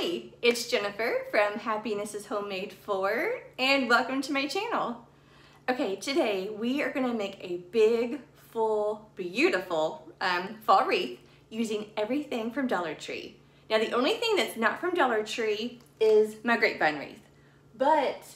Hi, it's Jennifer from Happiness is Homemade 4 and welcome to my channel. Okay, today we are going to make a big, full, beautiful fall wreath using everything from Dollar Tree. Now the only thing that's not from Dollar Tree is my grapevine wreath, but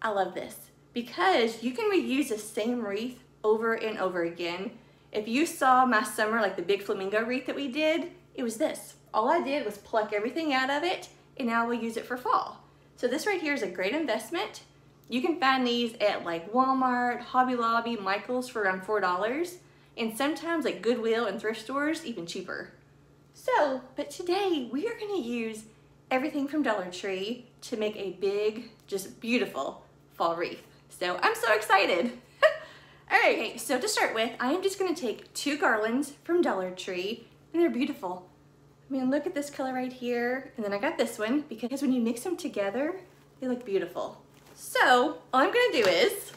I love this because you can reuse the same wreath over and over again. If you saw my summer, like the big flamingo wreath that we did, it was this. All I did was pluck everything out of it, and now we'll use it for fall. So this right here is a great investment. You can find these at like Walmart, Hobby Lobby, Michael's for around $4, and sometimes like Goodwill and thrift stores even cheaper. So, but today we are gonna use everything from Dollar Tree to make a big, just beautiful fall wreath. So I'm so excited. All right, okay, so to start with, I am just gonna take 2 garlands from Dollar Tree, and they're beautiful. I mean, look at this color right here, and then I got this one because when you mix them together, they look beautiful. So all I'm gonna do is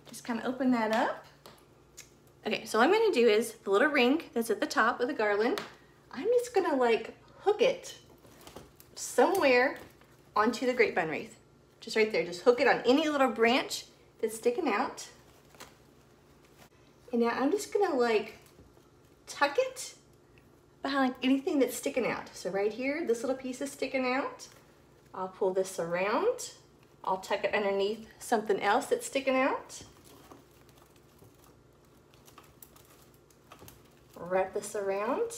just kind of open that up. Okay, so all I'm gonna do is the little ring that's at the top of the garland, I'm just gonna like hook it somewhere onto the grapevine wreath. Just right there, just hook it on any little branch that's sticking out. And now I'm just gonna like tuck it behind like anything that's sticking out. So right here, this little piece is sticking out. I'll pull this around. I'll tuck it underneath something else that's sticking out. Wrap this around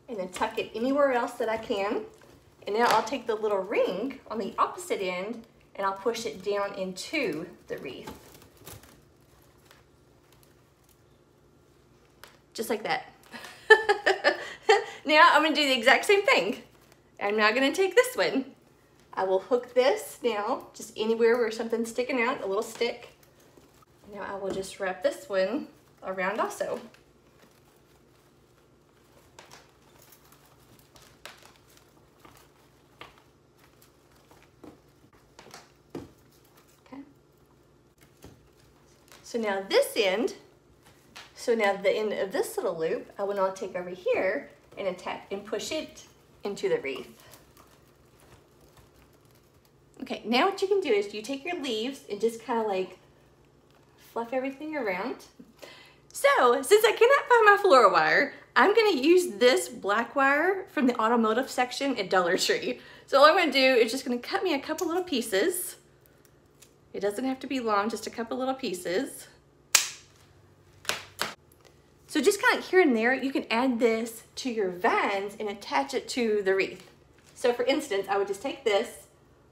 and then tuck it anywhere else that I can. And now I'll take the little ring on the opposite end and I'll push it down into the wreath. Just like that. Now I'm gonna do the exact same thing. I'm now gonna take this one. I will hook this now, just anywhere where something's sticking out, a little stick. Now I will just wrap this one around also. Okay. So now this end, so now the end of this little loop, I will now take over here and attach and push it into the wreath. Okay, now what you can do is you take your leaves and just kind of like fluff everything around. So since I cannot find my floral wire, I'm gonna use this black wire from the automotive section at Dollar Tree. So all I'm gonna do is just gonna cut me a couple little pieces. It doesn't have to be long, just a couple little pieces. So just kind of here and there, you can add this to your vines and attach it to the wreath. So for instance, I would just take this,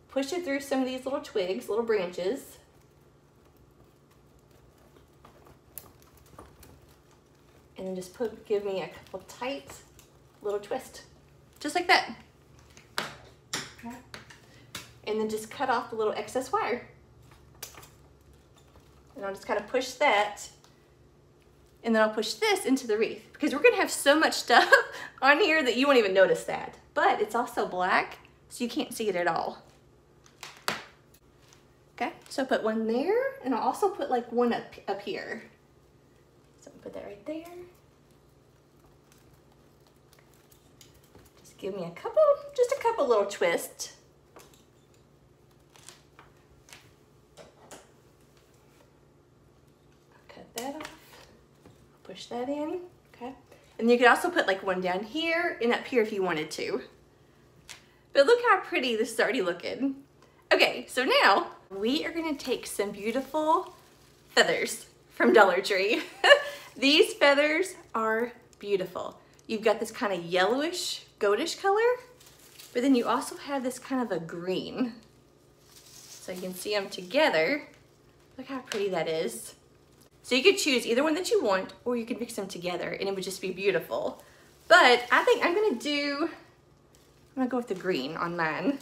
push it through some of these little twigs, little branches, and then just give me a couple tight little twists, just like that. Okay. And then just cut off the little excess wire. And I'll just kind of push that. And then I'll push this into the wreath because we're gonna have so much stuff on here that you won't even notice that. But it's also black, so you can't see it at all. Okay, so I put one there, and I'll also put like one up here. So I'll put that right there. Just give me just a couple little twists. Cut that off. Push that in, okay? And you could also put like one down here and up here if you wanted to. But look how pretty this is already looking. Okay, so now we are gonna take some beautiful feathers from Dollar Tree. These feathers are beautiful. You've got this kind of yellowish, goatish color, but then you also have this kind of a green. So you can see them together. Look how pretty that is. So you could choose either one that you want, or you could mix them together and it would just be beautiful. But I think I'm gonna go with the green on mine.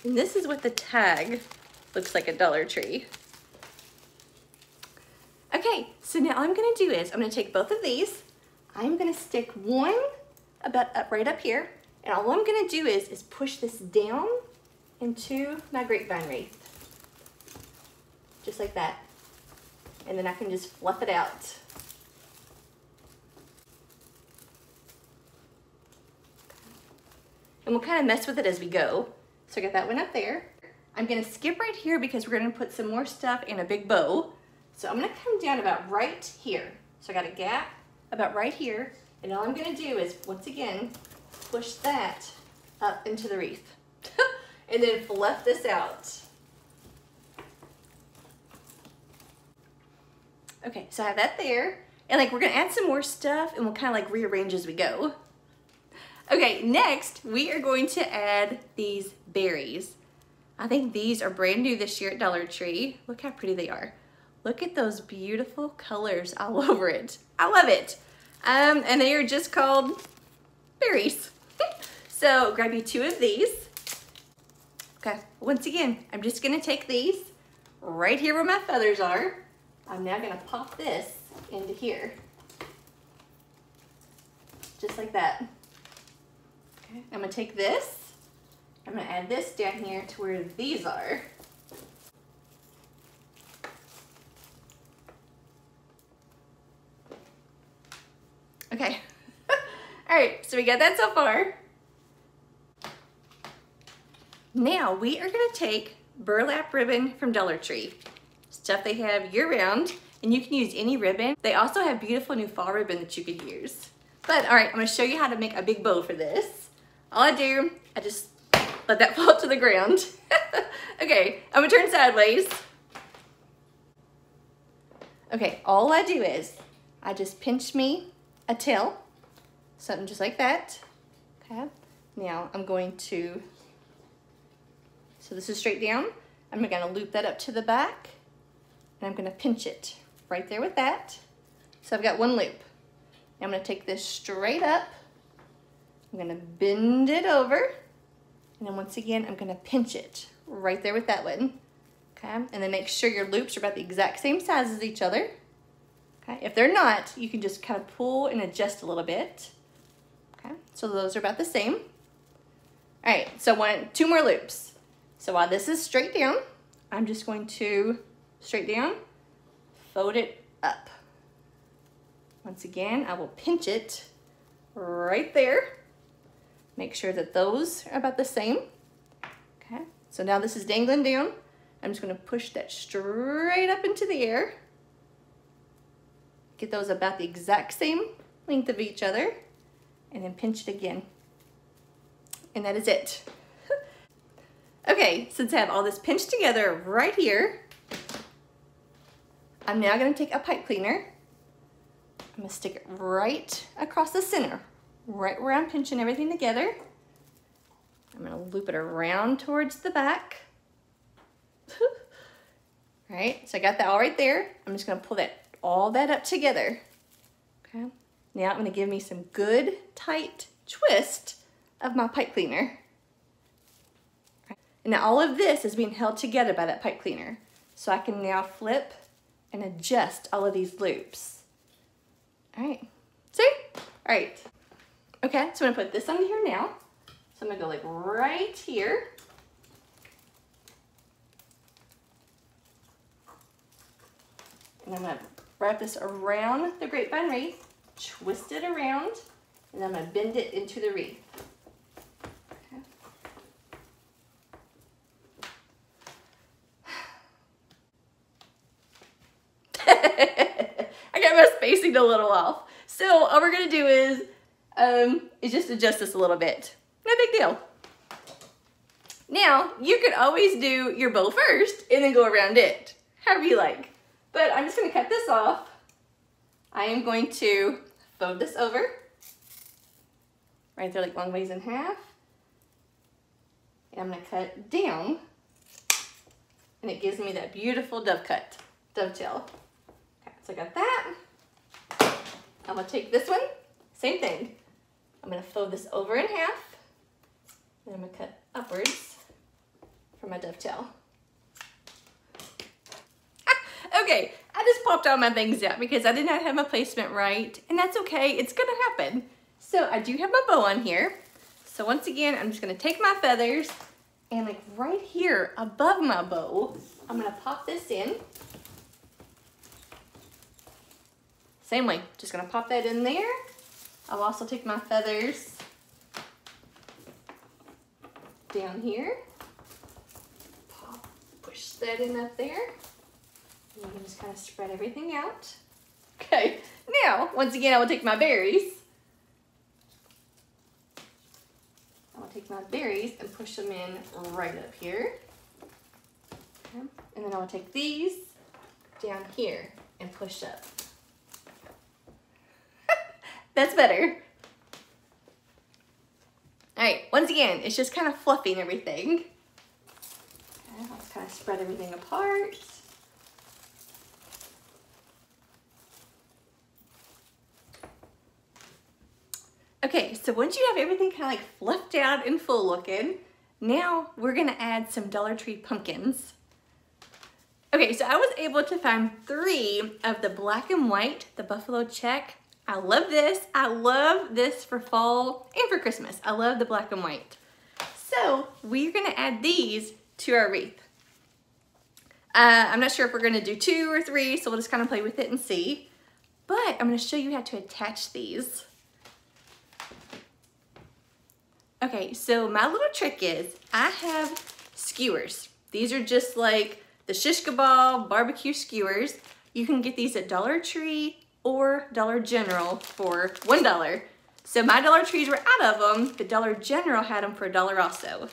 And this is what the tag looks like at Dollar Tree. Okay, so now all I'm gonna do is I'm gonna take both of these. I'm gonna stick one right up here, and all I'm gonna do is push this down into my grapevine wreath. Just like that. And then I can just fluff it out. and we'll kind of mess with it as we go. So I got that one up there. I'm gonna skip right here because we're gonna put some more stuff in a big bow. So I'm gonna come down about right here. So I got a gap about right here, and all I'm gonna do is, once again, push that up into the wreath. And then fluff this out. Okay, so I have that there. And like, we're gonna add some more stuff and we'll kind of like rearrange as we go. Okay, next we are going to add these berries. I think these are brand new this year at Dollar Tree. Look how pretty they are. Look at those beautiful colors all over it. I love it. And they are just called berries. So grab you 2 of these. Okay, once again, I'm just gonna take these right here where my feathers are. I'm now gonna pop this into here. Just like that. Okay, I'm gonna take this, I'm gonna add this down here to where these are. Okay, all right, so we got that so far. Now we are gonna take burlap ribbon from Dollar Tree. Stuff they have year round, and you can use any ribbon. They also have beautiful new fall ribbon that you could use. But all right, I'm gonna show you how to make a big bow for this. All I do, I just let that fall to the ground. Okay, I'm gonna turn sideways. Okay, all I do is, I just pinch me a tail, something just like that. Okay, now I'm going to, so this is straight down. I'm gonna loop that up to the back, and I'm gonna pinch it right there with that. So I've got one loop. Now I'm gonna take this straight up. I'm gonna bend it over. And then once again, I'm gonna pinch it right there with that one. Okay, and then make sure your loops are about the exact same size as each other. Okay, if they're not, you can just kind of pull and adjust a little bit. Okay, so those are about the same. All right, so 2 more loops. So while this is straight down, I'm just going to straight down, fold it up. Once again, I will pinch it right there. Make sure that those are about the same. Okay, so now this is dangling down. I'm just gonna push that straight up into the air. Get those about the exact same length of each other, and then pinch it again. And that is it. Okay, since I have all this pinched together right here, I'm now gonna take a pipe cleaner. I'm gonna stick it right across the center, right where I'm pinching everything together. I'm gonna loop it around towards the back. Right, so I got that all right there. I'm just gonna pull all that up together. Okay, now I'm gonna give me some good tight twist of my pipe cleaner. And now all of this is being held together by that pipe cleaner. So I can now flip and adjust all of these loops. All right, see? All right. Okay, so I'm gonna put this on here now. So I'm gonna go like right here. And I'm gonna wrap this around the grapevine wreath, twist it around, and I'm gonna bend it into the wreath. I got my spacing a little off. So all we're gonna do is just adjust this a little bit. No big deal. Now, you could always do your bow first and then go around it, however you like. But I'm just gonna cut this off. I am going to fold this over, right there like long ways in half. And I'm gonna cut down, and it gives me that beautiful dovetail. Okay, so I got that. I'm gonna take this one, same thing. I'm gonna fold this over in half, and I'm gonna cut upwards for my dovetail. Okay, I just popped all my things out because I did not have my placement right, and that's okay, it's gonna happen. So I do have my bow on here. So once again, I'm just gonna take my feathers, and like right here above my bow, I'm gonna pop this in. Same way, just gonna pop that in there. I'll also take my feathers down here. Pop, push that in up there. And you can just kind of spread everything out. Okay, now, once again, I will take my berries. I will take my berries and push them in right up here. Okay. And then I will take these down here and push up. That's better. All right, once again, it's just kind of fluffing everything. Okay, I'll just kind of spread everything apart. Okay, so once you have everything kind of like fluffed out and full looking, now we're gonna add some Dollar Tree pumpkins. Okay, so I was able to find 3 of the black and white, the buffalo check. I love this. I love this for fall and for Christmas. I love the black and white. So we're gonna add these to our wreath. I'm not sure if we're gonna do 2 or 3, so we'll just kind of play with it and see. But I'm gonna show you how to attach these. Okay, so my little trick is I have skewers. These are just like the shish kebab barbecue skewers. You can get these at Dollar Tree or Dollar General for $1. So my Dollar Trees were out of them, but Dollar General had them for $1 also.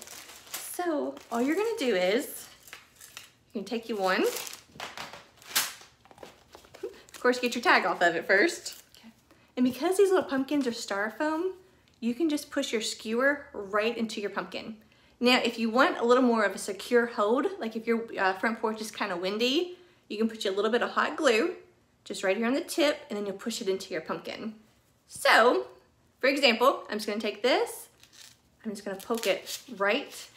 So all you're gonna do is, you can take you one. Of course, get your tag off of it first. Okay. And because these little pumpkins are styrofoam, you can just push your skewer right into your pumpkin. Now, if you want a little more of a secure hold, like if your front porch is kind of windy, you can put a little bit of hot glue just right here on the tip, and then you'll push it into your pumpkin. So, for example, I'm just gonna take this, I'm just gonna poke it right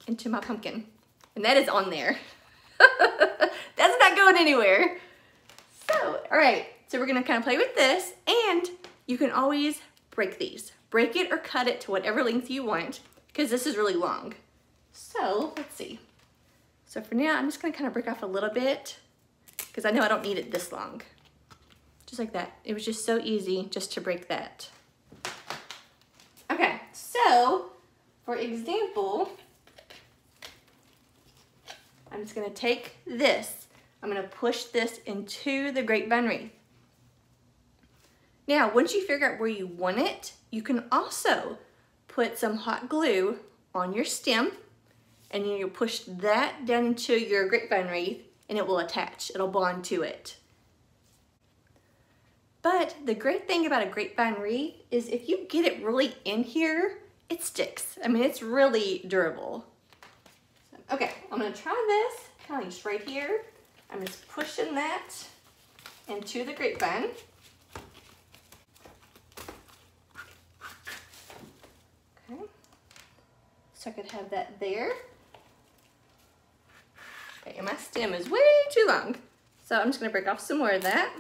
into my pumpkin. And that is on there. That's not going anywhere. So, all right, so we're gonna kind of play with this, and you can always break these. Break it or cut it to whatever length you want, because this is really long. So, let's see. So for now, I'm just gonna kind of break off a little bit, because I know I don't need it this long. Just like that. It was just so easy just to break that. Okay, so for example, I'm just gonna take this. I'm gonna push this into the grapevine wreath. Now, once you figure out where you want it, you can also put some hot glue on your stem, and then you push that down into your grapevine wreath, and it will attach. It'll bond to it. But the great thing about a grapevine wreath is if you get it really in here, it sticks. I mean, it's really durable. So, okay, I'm gonna try this, kind of just right here. I'm just pushing that into the grapevine. Okay, so I could have that there. Okay, and my stem is way too long. So I'm just gonna break off some more of that.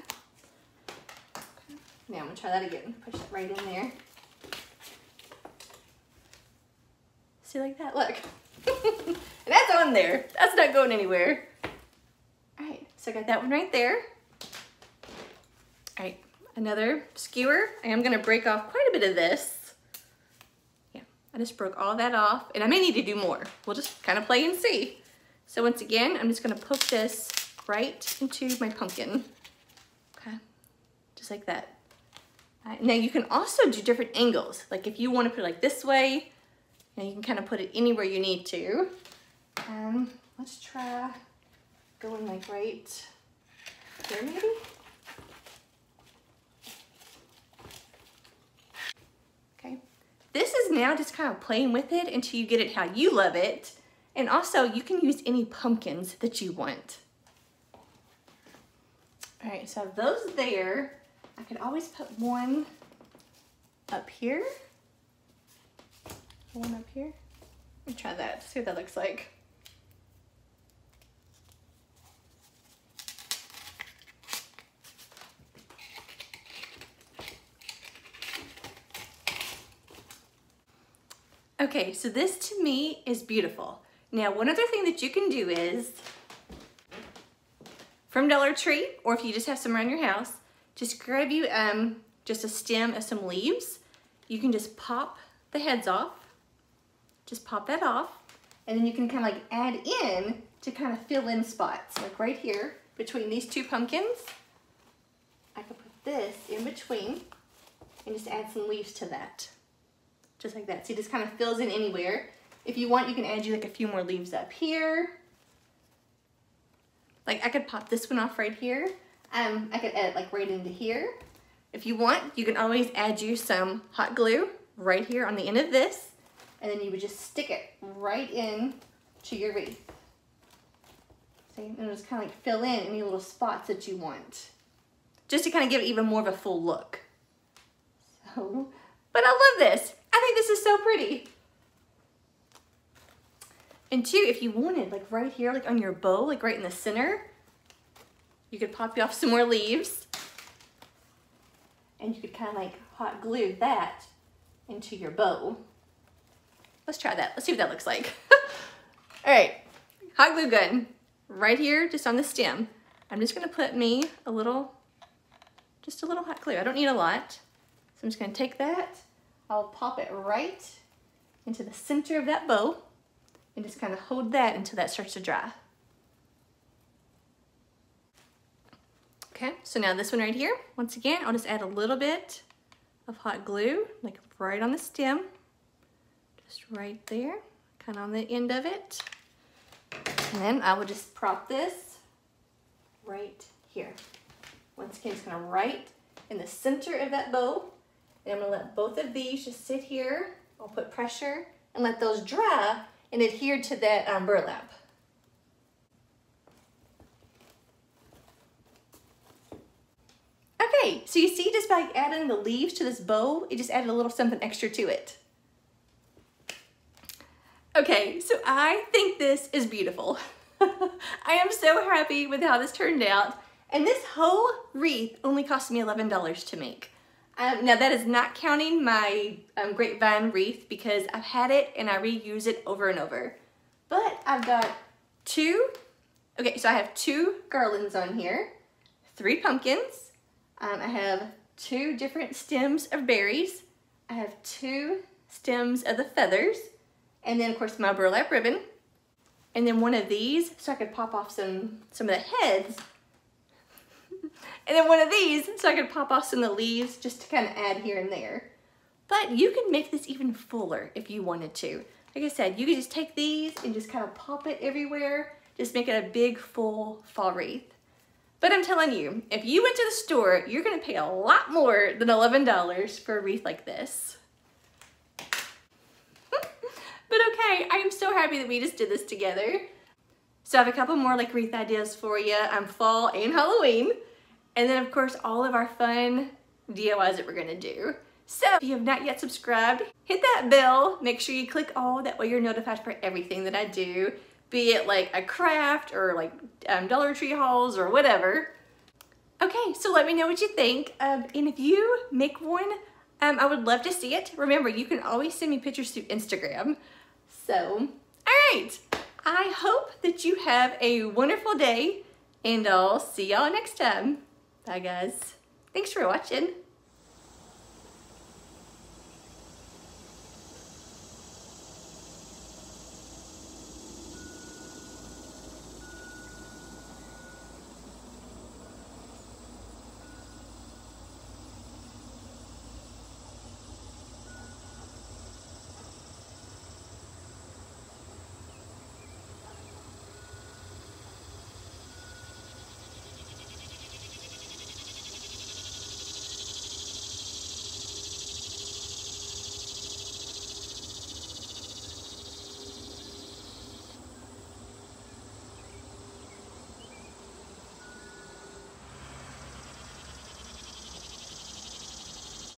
Okay. Now I'm gonna try that again. Push it right in there. See, like that, look. And that's on there. That's not going anywhere. All right, so I got that one right there. All right, another skewer. I am gonna break off quite a bit of this. Yeah, I just broke all that off, and I may need to do more. We'll just kind of play and see. So once again, I'm just gonna poke this right into my pumpkin. Okay, just like that. All right, now you can also do different angles. Like if you wanna put it like this way, you can kind of put it anywhere you need to. Let's try going like right there maybe. Okay, this is now just kind of playing with it until you get it how you love it. And also, you can use any pumpkins that you want. All right, so I have those there. I could always put one up here. One up here. Let me try that, see what that looks like. Okay, so this to me is beautiful. Now, one other thing that you can do is, from Dollar Tree, or if you just have some around your house, just grab you just a stem of some leaves. You can just pop the heads off, just pop that off. And then you can kind of like add in to kind of fill in spots. Like right here, between these two pumpkins, I could put this in between and just add some leaves to that. Just like that. See, this kind of fills in anywhere. If you want, you can add like a few more leaves up here. Like I could pop this one off right here. I could add it like right into here. If you want, you can always add you some hot glue right here on the end of this, and then you would just stick it right in to your wreath. See, and just kind of like fill in any little spots that you want, just to kind of give it even more of a full look. So, but I love this. I think this is so pretty. And two, if you wanted, like right here, like on your bow, like right in the center, you could pop off some more leaves, and you could kind of like hot glue that into your bow. Let's try that. Let's see what that looks like. All right, hot glue gun right here, just on the stem. I'm just gonna put me a little, just a little hot glue. I don't need a lot. So I'm just gonna take that, I'll pop it right into the center of that bow and just kind of hold that until that starts to dry. Okay, so now this one right here, once again, I'll just add a little bit of hot glue, like right on the stem, just right there, kind of on the end of it. And then I will just prop this right here. Once again, it's kind of right in the center of that bow. And I'm gonna let both of these just sit here. I'll put pressure and let those dry and adhere to that burlap. Okay, so you see, just by adding the leaves to this bow, it just added a little something extra to it. Okay, so I think this is beautiful. I am so happy with how this turned out. And this whole wreath only cost me $11 to make. Now that is not counting my grapevine wreath, because I've had it and I reuse it over and over. But I've got okay, so I have 2 garlands on here, 3 pumpkins, I have 2 different stems of berries, I have 2 stems of the feathers, and then of course my burlap ribbon, and then one of these so I could pop off some of the heads. And then one of these so I could pop off some of the leaves just to kind of add here and there. But you can make this even fuller if you wanted to. Like I said, you could just take these and just kind of pop it everywhere. Just make it a big, full fall wreath. But I'm telling you, if you went to the store, you're gonna pay a lot more than $11 for a wreath like this. But okay, I am so happy that we just did this together. So I have a couple more like wreath ideas for you. Fall and Halloween. And then of course, all of our fun DIYs that we're gonna do. So if you have not yet subscribed, hit that bell. Make sure you click all, that way you're notified for everything that I do. Be it like a craft or like Dollar Tree hauls or whatever. Okay, so let me know what you think. And if you make one, I would love to see it. Remember, you can always send me pictures through Instagram. So, all right. I hope that you have a wonderful day, and I'll see y'all next time. Bye, guys. Thanks for watching.